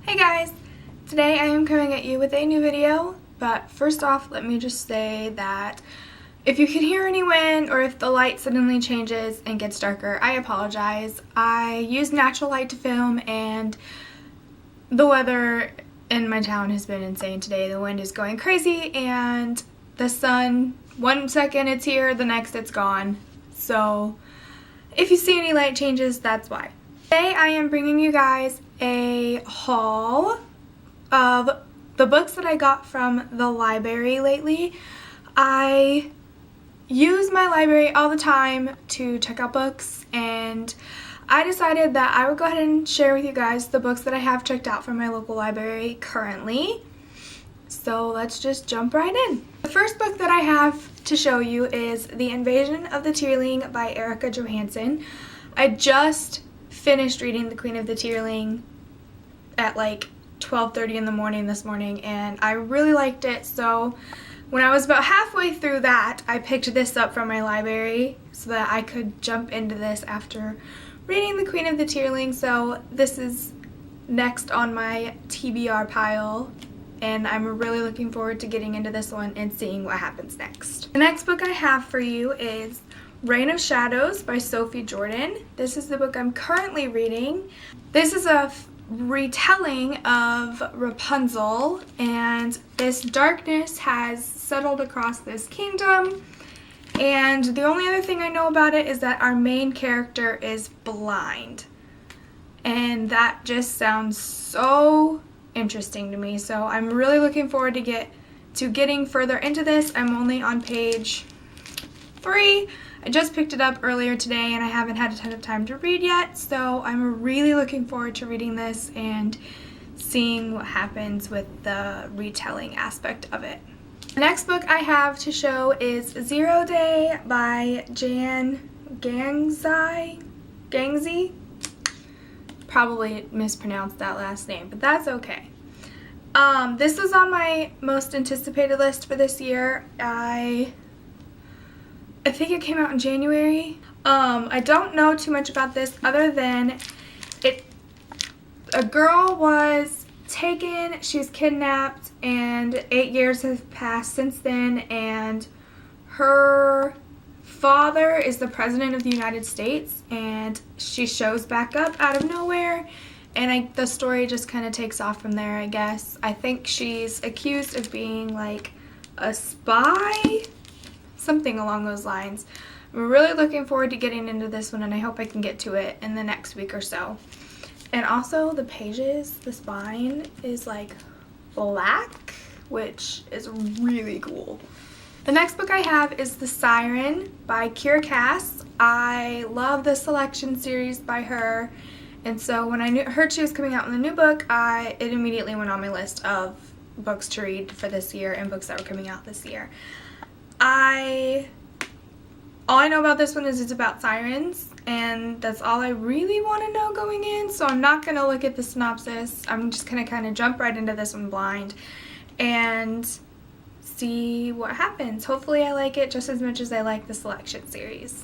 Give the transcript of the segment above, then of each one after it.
Hey guys! Today I am coming at you with a new video, but first off let me just say that if you can hear any wind or if the light suddenly changes and gets darker, I apologize. I use natural light to film and the weather in my town has been insane today. The wind is going crazy and the sun, one second it's here, the next it's gone. So if you see any light changes, that's why. Today I am bringing you guys a haul of the books that I got from the library lately. I use my library all the time to check out books, and I decided that I would go ahead and share with you guys the books that I have checked out from my local library currently. So let's just jump right in. The first book that I have to show you is The Invasion of the Tearling by Erica Johansson. I just finished reading The Queen of the Tearling at like 12:30 in the morning this morning, and I really liked it. So when I was about halfway through that, I picked this up from my library so that I could jump into this after reading The Queen of the Tearling. So this is next on my TBR pile, and I'm really looking forward to getting into this one and seeing what happens next. The next book I have for you is Reign of Shadows by Sophie Jordan. This is the book I'm currently reading. This is a retelling of Rapunzel, and this darkness has settled across this kingdom, and the only other thing I know about it is that our main character is blind, and that just sounds so interesting to me. So I'm really looking forward to getting further into this. I'm only on page 3. I just picked it up earlier today and I haven't had a ton of time to read yet, so I'm really looking forward to reading this and seeing what happens with the retelling aspect of it. The next book I have to show is 0 Day by Jan Gangzi. Probably mispronounced that last name, but that's okay. This was on my most anticipated list for this year. I think it came out in January. I don't know too much about this other than a girl was taken, she was kidnapped, and 8 years have passed since then, and her father is the president of the United States, and she shows back up out of nowhere, and the story just kind of takes off from there, I guess. I think she's accused of being like a spy, something along those lines. I'm really looking forward to getting into this one, and I hope I can get to it in the next week or so. And also the pages, the spine is like black, which is really cool. The next book I have is The Siren by Kira Cass. I love the Selection series by her, and so when I heard she was coming out with a new book, it immediately went on my list of books to read for this year and books that were coming out this year. All I know about this one is it's about sirens, and that's all I really want to know going in, so I'm not going to look at the synopsis. I'm just going to kind of jump right into this one blind and see what happens. Hopefully I like it just as much as I like the Selection series.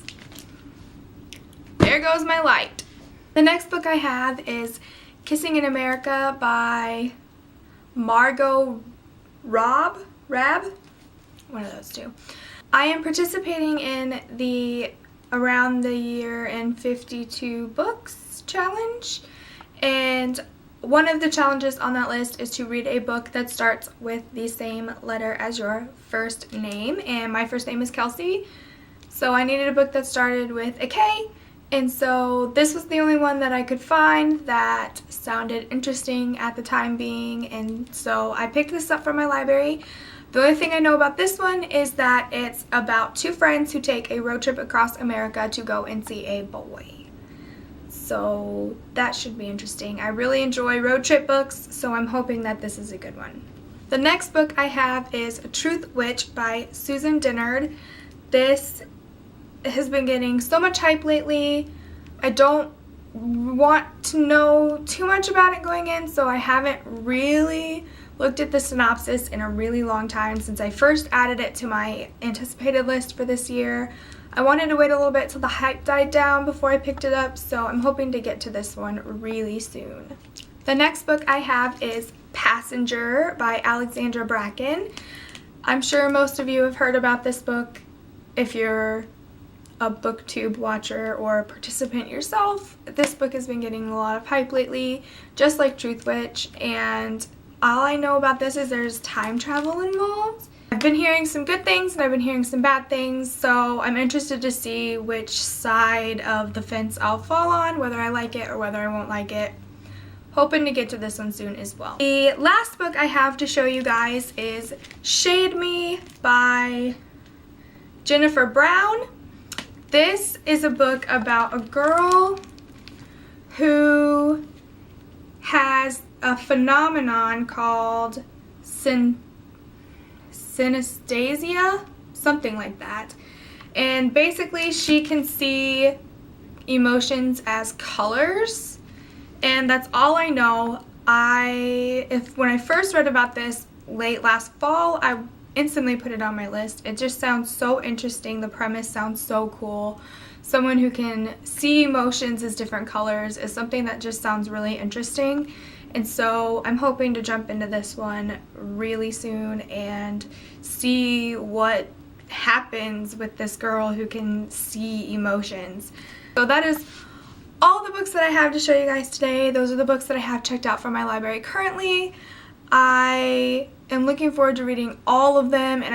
There goes my light. The next book I have is Kissing in America by Margot Rab? One of those two. I am participating in the Around the Year in 52 Books challenge, and one of the challenges on that list is to read a book that starts with the same letter as your first name, and my first name is Kelsey, so I needed a book that started with a K, and so this was the only one that I could find that sounded interesting at the time being, and so I picked this up from my library. The only thing I know about this one is that it's about two friends who take a road trip across America to go and see a boy. So that should be interesting. I really enjoy road trip books, so I'm hoping that this is a good one. The next book I have is Truth Witch by Susan Dennard. This has been getting so much hype lately. I don't want to know too much about it going in, so I haven't really looked at the synopsis in a really long time since I first added it to my anticipated list for this year. I wanted to wait a little bit till the hype died down before I picked it up, so I'm hoping to get to this one really soon. The next book I have is Passenger by Alexandra Bracken. I'm sure most of you have heard about this book if you're a booktube watcher or participant yourself. This book has been getting a lot of hype lately, just like Truth Witch, and all I know about this is there's time travel involved. I've been hearing some good things and I've been hearing some bad things, so I'm interested to see which side of the fence I'll fall on, whether I like it or whether I won't like it. Hoping to get to this one soon as well. The last book I have to show you guys is Shade Me by Jennifer Brown. This is a book about a girl who has a phenomenon called synesthesia, something like that. And basically she can see emotions as colors, and that's all I know. When I first read about this late last fall, I instantly put it on my list. It just sounds so interesting. The premise sounds so cool. Someone who can see emotions as different colors is something that just sounds really interesting. And so I'm hoping to jump into this one really soon and see what happens with this girl who can see emotions. So that is all the books that I have to show you guys today. Those are the books that I have checked out from my library currently. I am looking forward to reading all of them, and I